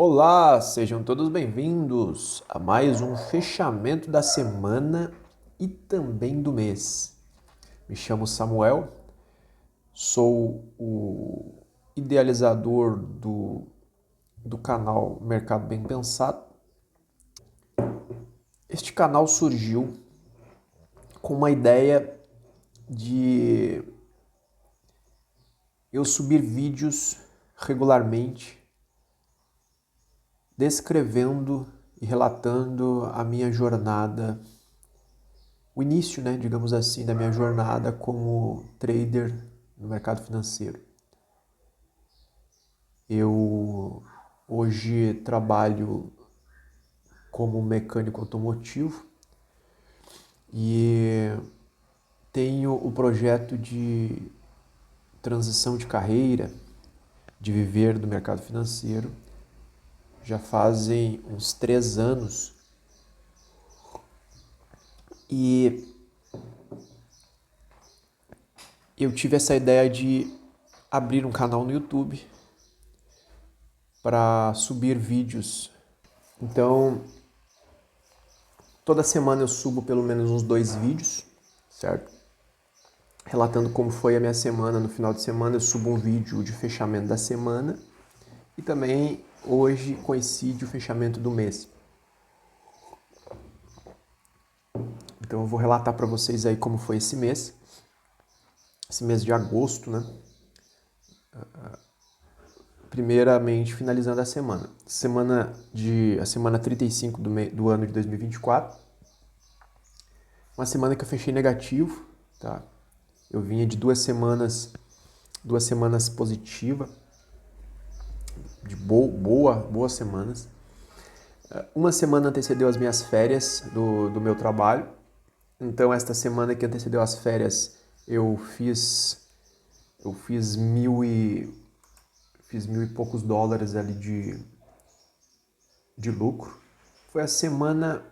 Olá, sejam todos bem-vindos a mais um fechamento da semana e também do mês. Me chamo Samuel, sou o idealizador do canal Mercado Bem Pensado. Este canal surgiu com uma ideia de eu subir vídeos regularmente descrevendo e relatando a minha jornada, o início, digamos assim, da minha jornada como trader no mercado financeiro. Eu hoje trabalho como mecânico automotivo e tenho o projeto de transição de carreira, de viver do mercado financeiro. Já fazem uns 3 anos e eu tive essa ideia de abrir um canal no YouTube para subir vídeos. Então, toda semana eu subo pelo menos uns 2 vídeos, certo? Relatando como foi a minha semana. No final de semana eu subo um vídeo de fechamento da semana e também hoje coincide o fechamento do mês. Então eu vou relatar para vocês aí como foi esse mês de agosto, né? Primeiramente, finalizando a semana. A semana 35 do ano de 2024. Uma semana que eu fechei negativo, tá? Eu vinha de duas semanas positiva, de boas semanas. Uma semana antecedeu as minhas férias do meu trabalho. Então, esta semana que antecedeu as férias, eu fiz mil e poucos dólares ali de lucro. Foi a semana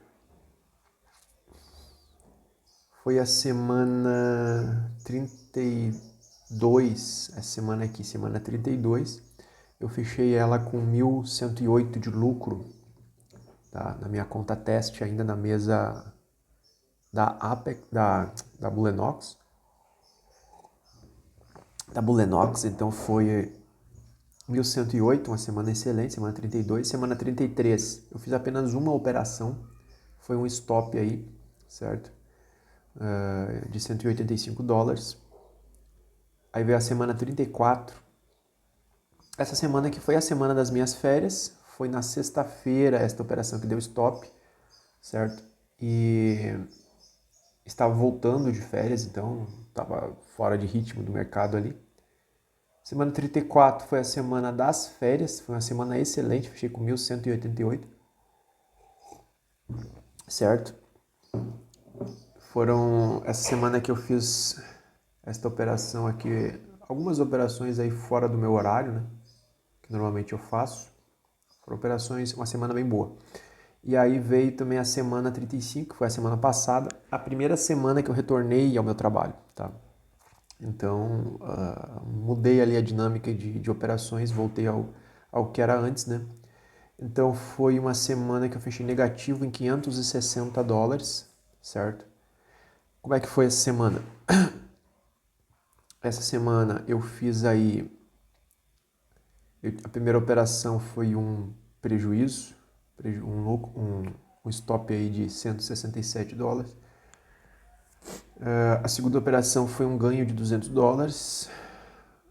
32, a semana aqui, semana 32, eu fechei ela com 1.108 de lucro, tá? Na minha conta teste, ainda na mesa da Apex, da Bulenox. Então foi 1.108, uma semana excelente, semana 32. Semana 33, eu fiz apenas uma operação, foi um stop aí, certo? De 185 dólares. Aí veio a semana 34. Essa semana que foi a semana das minhas férias, foi na sexta-feira esta operação que deu stop, certo? E estava voltando de férias, então estava fora de ritmo do mercado ali. Semana 34 foi a semana das férias, foi uma semana excelente, fechei com 1.188, certo? Essa semana que eu fiz esta operação aqui, algumas operações aí fora do meu horário, né? Que normalmente eu faço. Foram operações, uma semana bem boa. E aí veio também a semana 35, que foi a semana passada, a primeira semana que eu retornei ao meu trabalho, tá? Então, mudei ali a dinâmica de operações, voltei ao que era antes, né? Então, foi uma semana que eu fechei negativo em 560 dólares, certo? Como é que foi essa semana? Essa semana eu fiz aí... A primeira operação foi um prejuízo, um stop aí de 167 dólares. A segunda operação foi um ganho de 200 dólares.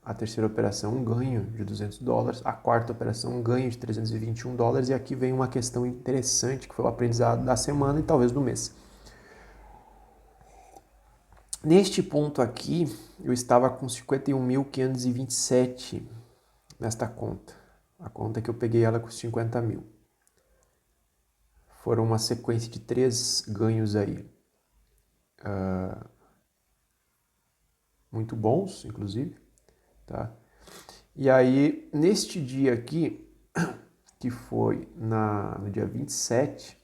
A terceira operação, um ganho de 200 dólares. A quarta operação, um ganho de 321 dólares. E aqui vem uma questão interessante, que foi o aprendizado da semana e talvez do mês. Neste ponto aqui, eu estava com 51.527 nesta conta. A conta que eu peguei ela com 50 mil. Foram uma sequência de 3 ganhos aí. Muito bons, inclusive. Tá? E aí, neste dia aqui, que foi no dia 27,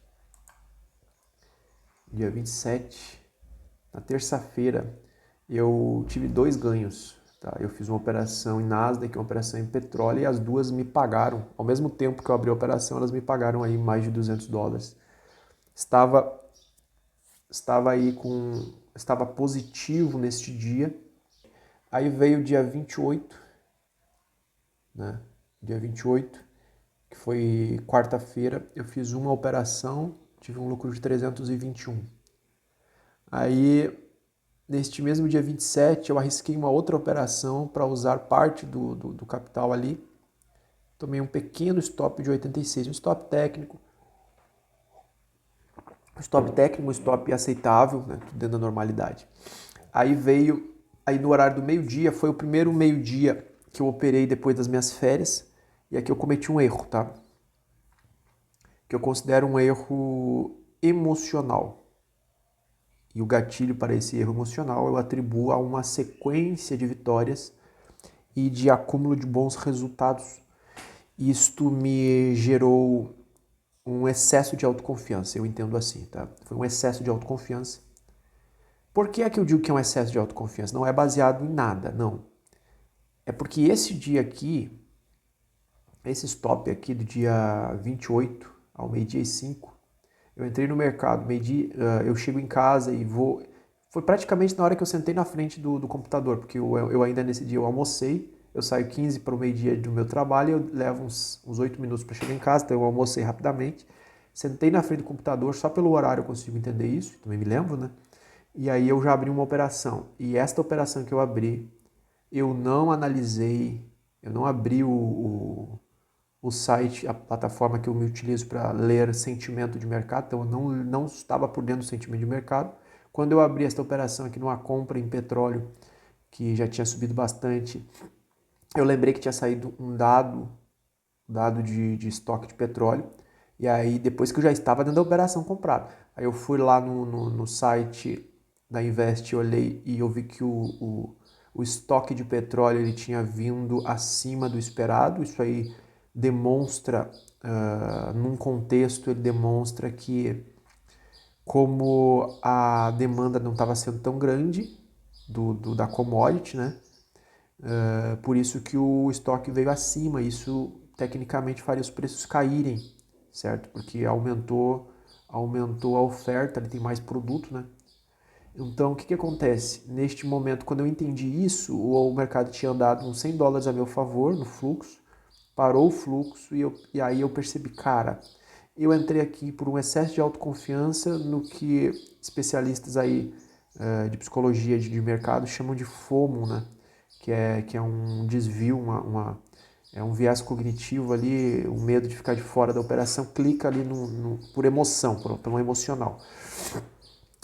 na terça-feira, eu tive 2 ganhos. tá? Eu fiz uma operação em Nasdaq, uma operação em petróleo e as duas me pagaram. Ao mesmo tempo que eu abri a operação, elas me pagaram aí mais de $200. Estava, estava positivo neste dia. Aí veio o dia 28, né? Dia 28, que foi quarta-feira, eu fiz uma operação, tive um lucro de 321. Aí, neste mesmo dia 27, eu arrisquei uma outra operação para usar parte do capital ali. Tomei um pequeno stop de 86, um stop técnico. Um stop aceitável, né? Tudo dentro da normalidade. Aí no horário do meio-dia, foi o primeiro meio-dia que eu operei depois das minhas férias. E aqui eu cometi um erro, tá? Que eu considero um erro emocional. E o gatilho para esse erro emocional eu atribuo a uma sequência de vitórias e de acúmulo de bons resultados. Isto me gerou um excesso de autoconfiança, eu entendo assim, tá? Foi um excesso de autoconfiança. Por que é que eu digo que é um excesso de autoconfiança? Não é baseado em nada, não. É porque esse dia aqui, esse stop aqui do dia 28 ao meio-dia e 5, eu entrei no mercado, meio-dia, eu chego em casa e vou... Foi praticamente na hora que eu sentei na frente do computador, porque eu ainda nesse dia eu almocei, eu saio 15 para o meio-dia do meu trabalho e eu levo uns 8 minutos para chegar em casa, então eu almocei rapidamente. Sentei na frente do computador, só pelo horário eu consigo entender isso, também me lembro, né? E aí eu já abri uma operação. E esta operação que eu abri, eu não analisei, eu não abri o site, a plataforma que eu me utilizo para ler sentimento de mercado, então eu não estava por dentro do sentimento de mercado. Quando eu abri esta operação aqui numa compra em petróleo, que já tinha subido bastante, eu lembrei que tinha saído um dado de estoque de petróleo, e aí depois que eu já estava dentro da operação comprado, aí eu fui lá no site da Invest, olhei e eu vi que o estoque de petróleo ele tinha vindo acima do esperado. Isso aí demonstra, num contexto, ele demonstra que como a demanda não estava sendo tão grande da commodity, né? Por isso que o estoque veio acima. Isso tecnicamente faria os preços caírem, certo? Porque aumentou a oferta, ele tem mais produto, né? Então, o que acontece? Neste momento, quando eu entendi isso, o mercado tinha andado uns $100 a meu favor no fluxo, parou o fluxo e aí eu percebi, cara, eu entrei aqui por um excesso de autoconfiança no que especialistas aí de psicologia de mercado chamam de FOMO, né? Que é um desvio, é um viés cognitivo ali, o medo de ficar de fora da operação, clica ali por emoção, por um emocional.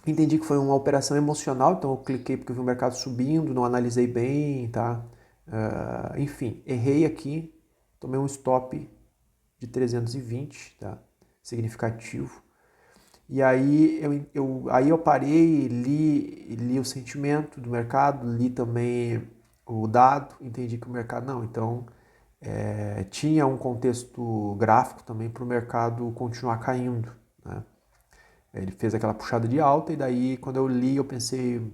Entendi que foi uma operação emocional, então eu cliquei porque eu vi o mercado subindo, não analisei bem, tá? Enfim, errei aqui, tomei um stop de 320, tá? Significativo. E aí eu parei, li o sentimento do mercado, li também o dado, entendi que o mercado não, então tinha um contexto gráfico também para o mercado continuar caindo, né? Ele fez aquela puxada de alta e daí quando eu li eu pensei,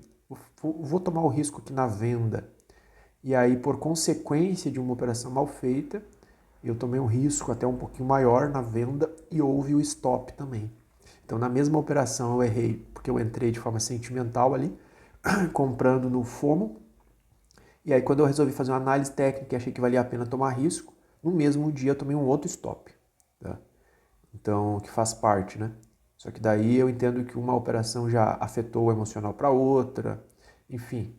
vou tomar o risco aqui na venda. E aí por consequência de uma operação mal feita, eu tomei um risco até um pouquinho maior na venda e houve o stop também. Então na mesma operação eu errei porque eu entrei de forma sentimental ali, comprando no FOMO. E aí quando eu resolvi fazer uma análise técnica e achei que valia a pena tomar risco, no mesmo dia eu tomei um outro stop, tá? Então, que faz parte, né? Só que daí eu entendo que uma operação já afetou o emocional para outra, enfim.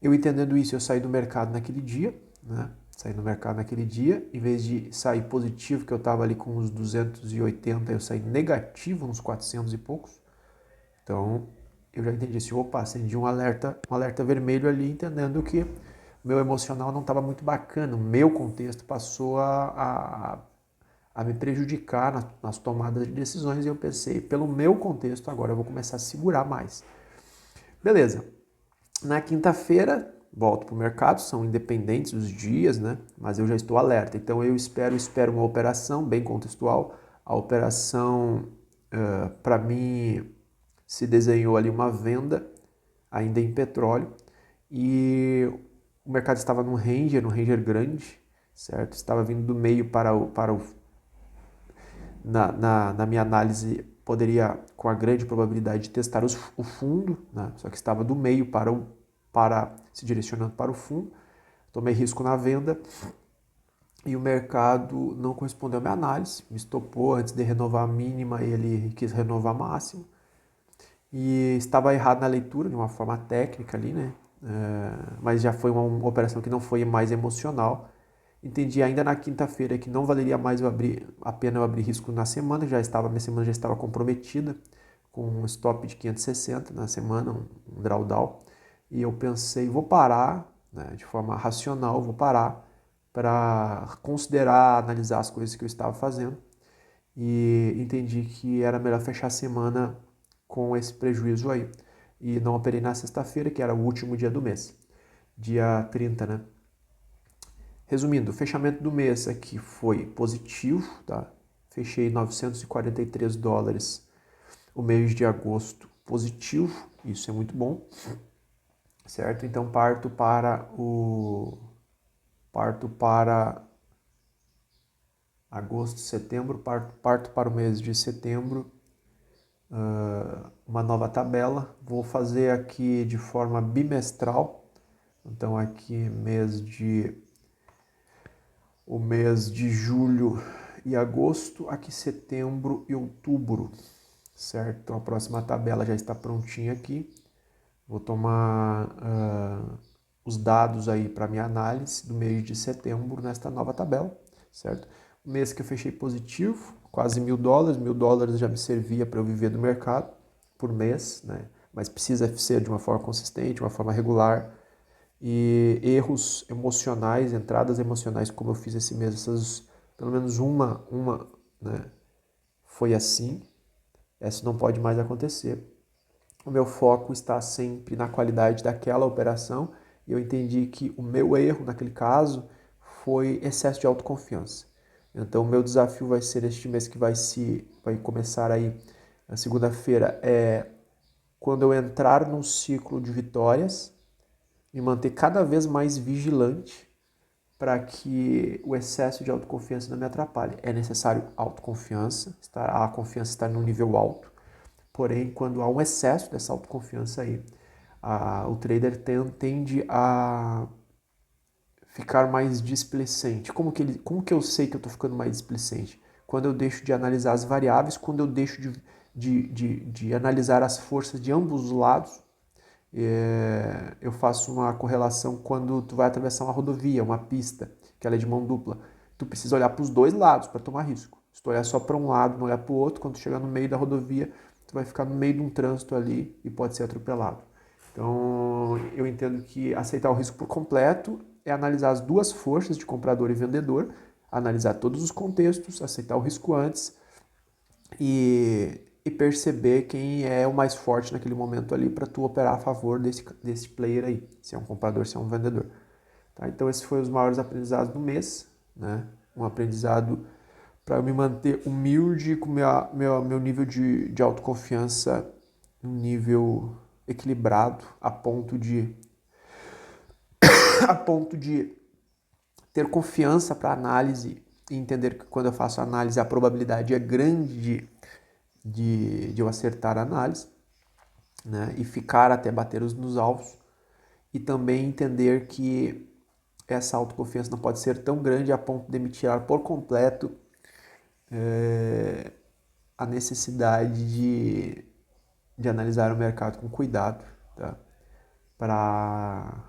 Eu entendendo isso, eu saí do mercado naquele dia, né? Saí do mercado naquele dia, em vez de sair positivo, que eu estava ali com uns 280, eu saí negativo, uns 400 e poucos. Então, eu já entendi assim, opa, acendi um alerta vermelho ali, entendendo que meu emocional não estava muito bacana, o meu contexto passou a me prejudicar nas tomadas de decisões e eu pensei, pelo meu contexto agora eu vou começar a segurar mais. Beleza. Na quinta-feira, volto para o mercado, são independentes os dias, né? Mas eu já estou alerta. Então eu espero uma operação bem contextual. A operação, para mim, se desenhou ali uma venda, ainda em petróleo. E o mercado estava num ranger grande, certo? Estava vindo do meio na minha análise, poderia, com a grande probabilidade, de testar o fundo, né? Só que estava do meio para se direcionando para o fundo. Tomei risco na venda e o mercado não correspondeu à minha análise, me estopou antes de renovar a mínima, ele quis renovar a máxima. E estava errado na leitura, de uma forma técnica ali, né? Mas já foi uma operação que não foi mais emocional. Entendi ainda na quinta-feira que não valeria mais a pena eu abrir risco na semana, minha semana já estava comprometida com um stop de 560 na semana, um drawdown. E eu pensei, vou parar, né, de forma racional, vou parar para considerar, analisar as coisas que eu estava fazendo. E entendi que era melhor fechar a semana com esse prejuízo aí. E não operei na sexta-feira, que era o último dia do mês, dia 30, né? Resumindo, o fechamento do mês aqui foi positivo, tá? Fechei $943 o mês de agosto positivo, isso é muito bom, certo? Então parto para agosto, setembro, parto para o mês de setembro, uma nova tabela. Vou fazer aqui de forma bimestral, então aqui o mês de julho e agosto, aqui setembro e outubro, certo? Então a próxima tabela já está prontinha aqui. Vou tomar os dados aí para minha análise do mês de setembro nesta nova tabela, certo? O mês que eu fechei positivo, quase $1.000, $1.000 já me servia para eu viver do mercado por mês, né? Mas precisa ser de uma forma consistente, de uma forma regular. E erros emocionais, entradas emocionais, como eu fiz esse mês, pelo menos uma, né, foi assim. Essa não pode mais acontecer. O meu foco está sempre na qualidade daquela operação e eu entendi que o meu erro naquele caso foi excesso de autoconfiança. Então o meu desafio vai ser este mês que vai começar aí na segunda-feira, quando eu entrar num ciclo de vitórias, me manter cada vez mais vigilante para que o excesso de autoconfiança não me atrapalhe. É necessário autoconfiança, a confiança está num nível alto, porém, quando há um excesso dessa autoconfiança aí, o trader tende a ficar mais displicente. Como que eu sei que eu estou ficando mais displicente? Quando eu deixo de analisar as variáveis, quando eu deixo de analisar as forças de ambos os lados. Eu faço uma correlação quando tu vai atravessar uma rodovia, uma pista, que ela é de mão dupla. Tu precisa olhar para os dois lados para tomar risco. Se tu olhar só para um lado, não olhar para o outro, quando tu chegar no meio da rodovia, tu vai ficar no meio de um trânsito ali e pode ser atropelado. Então, eu entendo que aceitar o risco por completo é analisar as duas forças de comprador e vendedor, analisar todos os contextos, aceitar o risco antes e perceber quem é o mais forte naquele momento ali para tu operar a favor desse player aí, se é um comprador, se é um vendedor. Tá? Então esses foram os maiores aprendizados do mês, né? Um aprendizado para eu me manter humilde com meu nível de autoconfiança, um nível equilibrado, a ponto de ter confiança para análise e entender que quando eu faço análise a probabilidade é grande de eu acertar a análise, né, e ficar até bater nos alvos, e também entender que essa autoconfiança não pode ser tão grande a ponto de me tirar por completo a necessidade de analisar o mercado com cuidado, tá? Para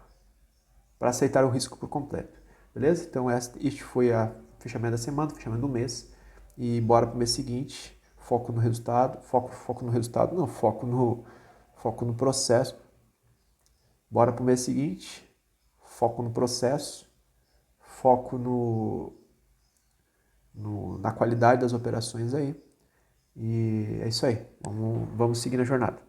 aceitar o risco por completo, beleza? Então este foi o fechamento da semana, fechamento do mês, e bora para o mês seguinte, foco no resultado, foco no resultado, não, foco no processo. Bora para o mês seguinte, foco no processo, foco na qualidade das operações aí. E é isso aí, vamos seguir na jornada.